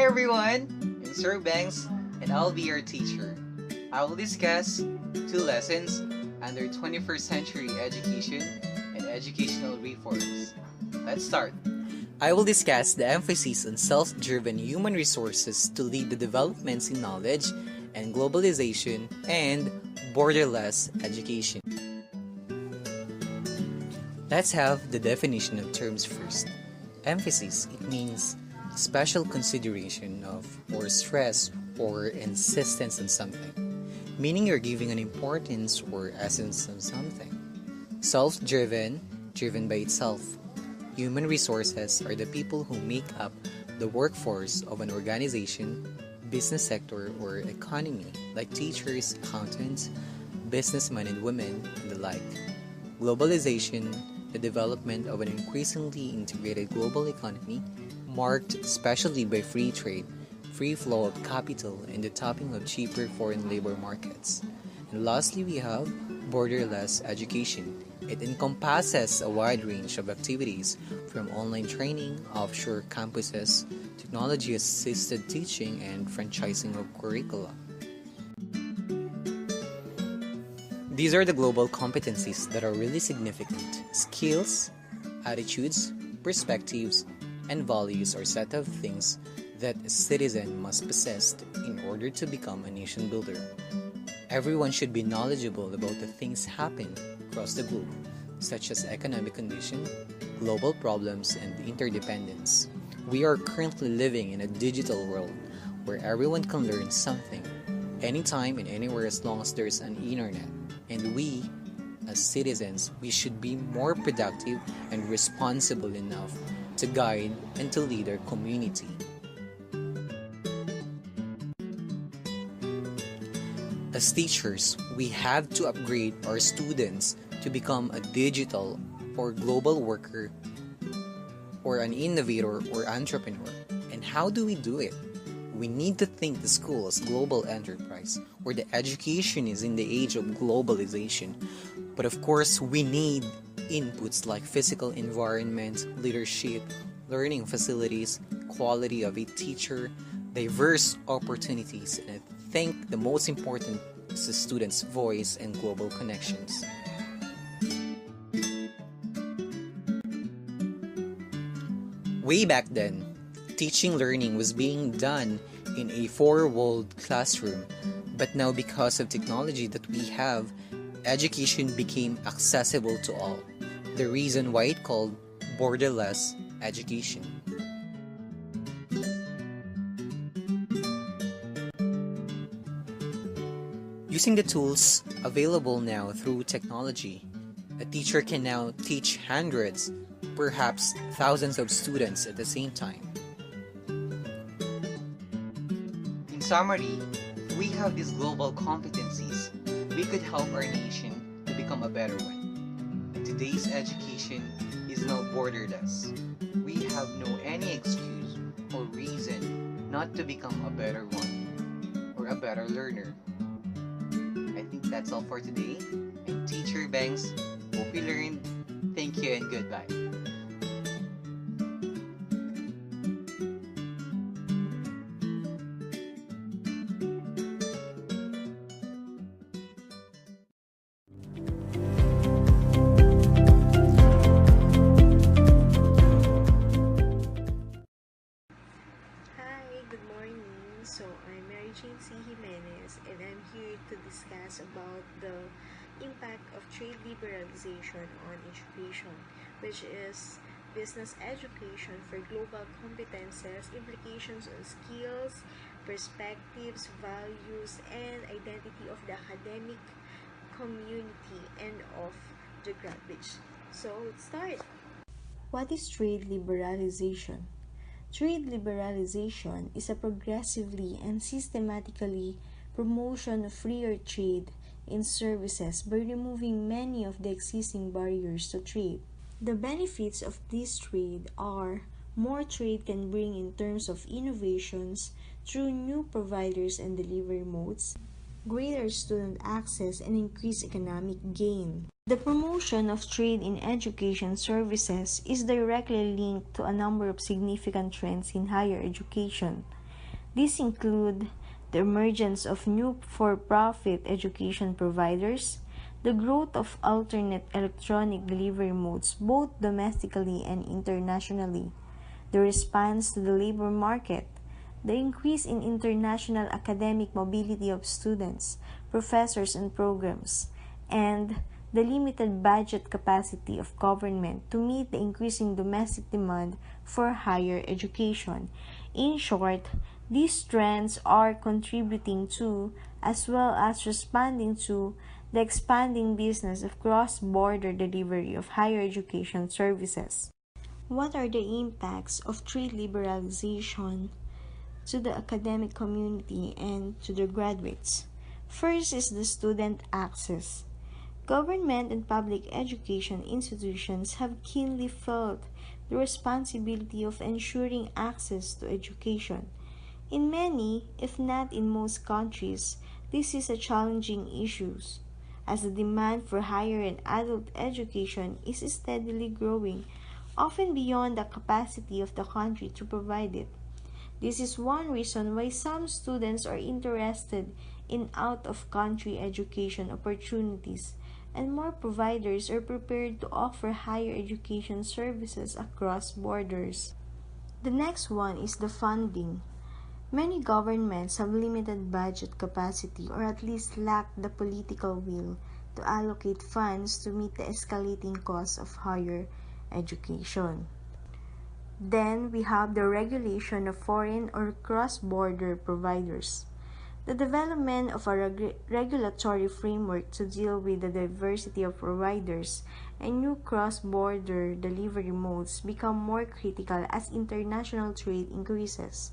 everyone, I'm Sir Banks and I'll be your teacher. I will discuss two lessons under 21st century education and educational reforms. Let's start. I will discuss the emphasis on self-driven human resources to lead the developments in knowledge and globalization and borderless education. Let's have the definition of terms first. Emphasis, it means special consideration of or stress or insistence on something, meaning you're giving an importance or essence of something. Self-driven, driven by itself. Human resources are the people who make up the workforce of an organization, business sector, or economy, like teachers, accountants, businessmen and women, and the like. Globalization, the development of an increasingly integrated global economy, marked especially by free trade, free flow of capital, and the tapping of cheaper foreign labor markets. And lastly, we have borderless education. It encompasses a wide range of activities from online training, offshore campuses, technology-assisted teaching, and franchising of curricula. These are the global competencies that are really significant. Skills, attitudes, perspectives, and values are a set of things that a citizen must possess in order to become a nation builder. Everyone should be knowledgeable about the things happening across the globe, such as economic condition, global problems, and interdependence. We are currently living in a digital world where everyone can learn something, anytime and anywhere as long as there's an internet. And we, as citizens, we should be more productive and responsible enough to guide and to lead our community. As teachers, we have to upgrade our students to become a digital or global worker or an innovator or entrepreneur. And how do we do it? We need to think the school as global enterprise where the education is in the age of globalization. But of course, we need inputs like physical environment, leadership, learning facilities, quality of a teacher, diverse opportunities, and I think the most important is the student's voice and global connections. Way back then, teaching learning was being done in a four-walled classroom, but now because of technology that we have, education became accessible to all. The reason why it's called borderless education. Using the tools available now through technology, a teacher can now teach hundreds, perhaps thousands of students at the same time. In summary, if we have these global competencies, we could help our nation to become a better one. And today's education is now borderless. We have no any excuse or reason not to become a better one or a better learner. I think that's all for today. I'm Teacher Banks. Hope you learned. Thank you and goodbye. Good morning. So I'm Mary Jane C. Jimenez and I'm here to discuss about the impact of trade liberalization on education, which is business education for global competences, implications on skills, perspectives, values, and identity of the academic community and of the graduates. So let's start. What is trade liberalization? Trade liberalization is a progressively and systematically promotion of freer trade in services by removing many of the existing barriers to trade. The benefits of this trade are more trade can bring in terms of innovations through new providers and delivery modes, greater student access, and increased economic gain. The promotion of trade in education services is directly linked to a number of significant trends in higher education. These include the emergence of new for-profit education providers, the growth of alternate electronic delivery modes both domestically and internationally, the response to the labor market, the increase in international academic mobility of students, professors, and programs, and the limited budget capacity of government to meet the increasing domestic demand for higher education. In short, these trends are contributing to, as well as responding to, the expanding business of cross-border delivery of higher education services. What are the impacts of trade liberalization to the academic community and to the graduates? First is the student access. Government and public education institutions have keenly felt the responsibility of ensuring access to education. In many, if not in most countries, this is a challenging issue, as the demand for higher and adult education is steadily growing, often beyond the capacity of the country to provide it. This is one reason why some students are interested in out of country education opportunities, and more providers are prepared to offer higher education services across borders. The next one is the funding. Many governments have limited budget capacity or at least lack the political will to allocate funds to meet the escalating costs of higher education. Then we have the regulation of foreign or cross-border providers. The development of a regulatory framework to deal with the diversity of providers and new cross-border delivery modes become more critical as international trade increases.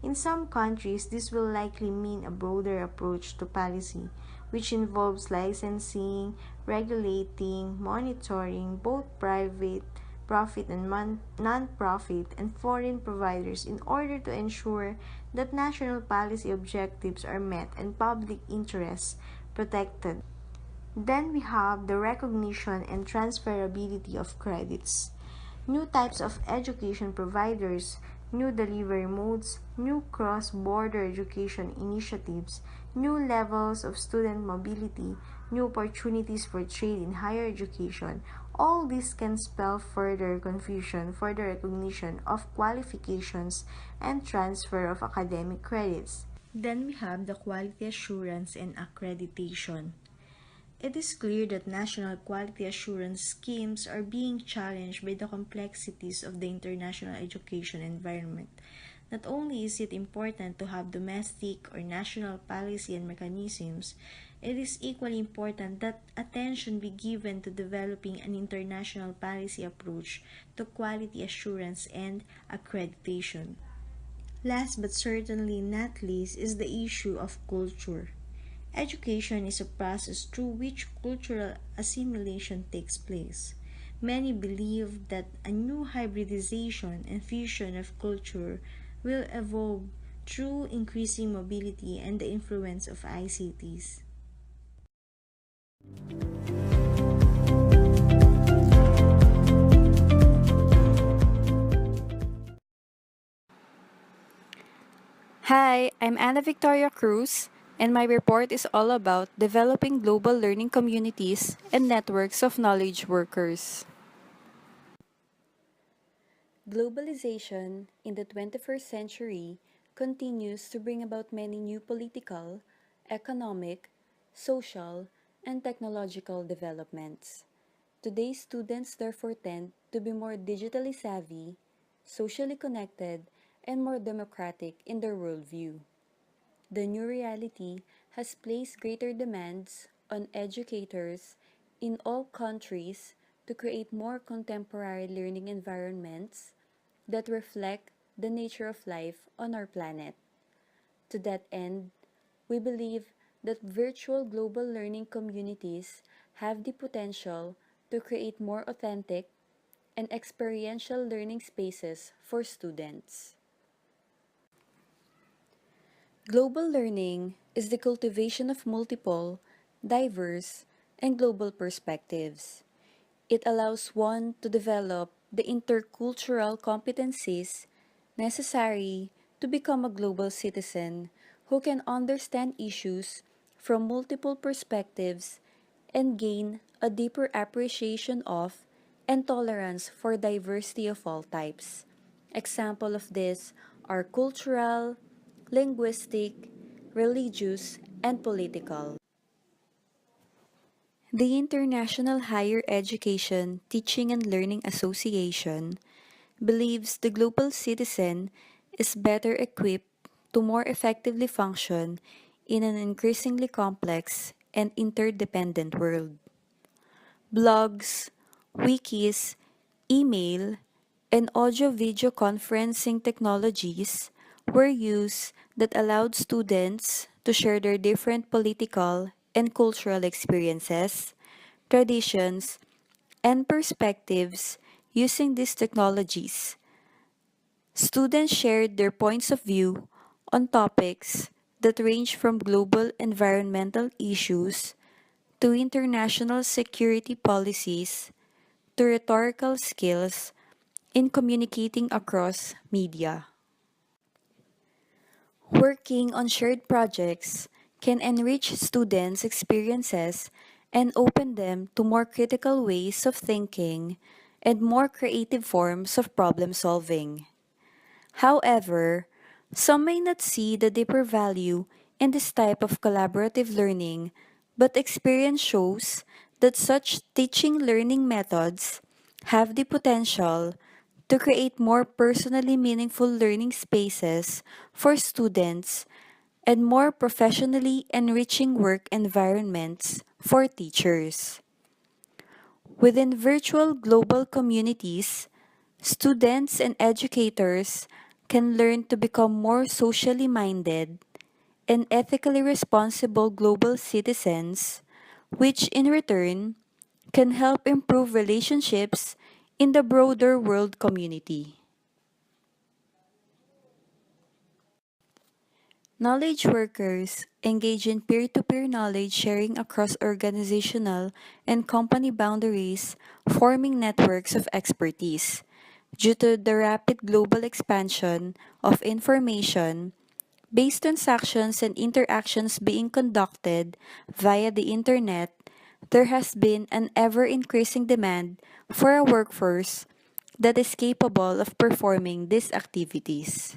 In some countries, this will likely mean a broader approach to policy, which involves licensing, regulating, monitoring both private profit and non-profit and foreign providers in order to ensure that national policy objectives are met and public interests protected. Then we have the recognition and transferability of credits. New types of education providers, new delivery modes, new cross-border education initiatives, new levels of student mobility, new opportunities for trade in higher education. All this can spell further confusion for the recognition of qualifications and transfer of academic credits. Then we have the quality assurance and accreditation. It is clear that national quality assurance schemes are being challenged by the complexities of the international education environment. Not only is it important to have domestic or national policy and mechanisms, it is equally important that attention be given to developing an international policy approach to quality assurance and accreditation. Last but certainly not least is the issue of culture. Education is a process through which cultural assimilation takes place. Many believe that a new hybridization and fusion of culture will evolve through increasing mobility and the influence of ICTs. Hi, I'm Anna Victoria Cruz, and my report is all about developing global learning communities and networks of knowledge workers. Globalization in the 21st century continues to bring about many new political, economic, social, and technological developments. Today's students therefore tend to be more digitally savvy, socially connected, and more democratic in their worldview. The new reality has placed greater demands on educators in all countries to create more contemporary learning environments that reflect the nature of life on our planet. To that end, we believe that virtual global learning communities have the potential to create more authentic and experiential learning spaces for students. Global learning is the cultivation of multiple, diverse, and global perspectives. It allows one to develop the intercultural competencies necessary to become a global citizen who can understand issues from multiple perspectives and gain a deeper appreciation of and tolerance for diversity of all types. Example of this are cultural, linguistic, religious, and political. The International Higher Education Teaching and Learning Association believes the global citizen is better equipped to more effectively function in an increasingly complex and interdependent world. Blogs, wikis, email, and audio-video conferencing technologies were used that allowed students to share their different political and cultural experiences, traditions, and perspectives using these technologies. Students shared their points of view on topics that range from global environmental issues to international security policies to rhetorical skills in communicating across media. Working on shared projects can enrich students' experiences and open them to more critical ways of thinking and more creative forms of problem solving. However, some may not see the deeper value in this type of collaborative learning, but experience shows that such teaching learning methods have the potential to create more personally meaningful learning spaces for students and more professionally enriching work environments for teachers. Within virtual global communities, students and educators can learn to become more socially minded and ethically responsible global citizens, which in return can help improve relationships in the broader world community. Knowledge workers engage in peer to peer knowledge sharing across organizational and company boundaries, forming networks of expertise. Due to the rapid global expansion of information, based transactions and interactions being conducted via the internet, there has been an ever increasing demand for a workforce that is capable of performing these activities.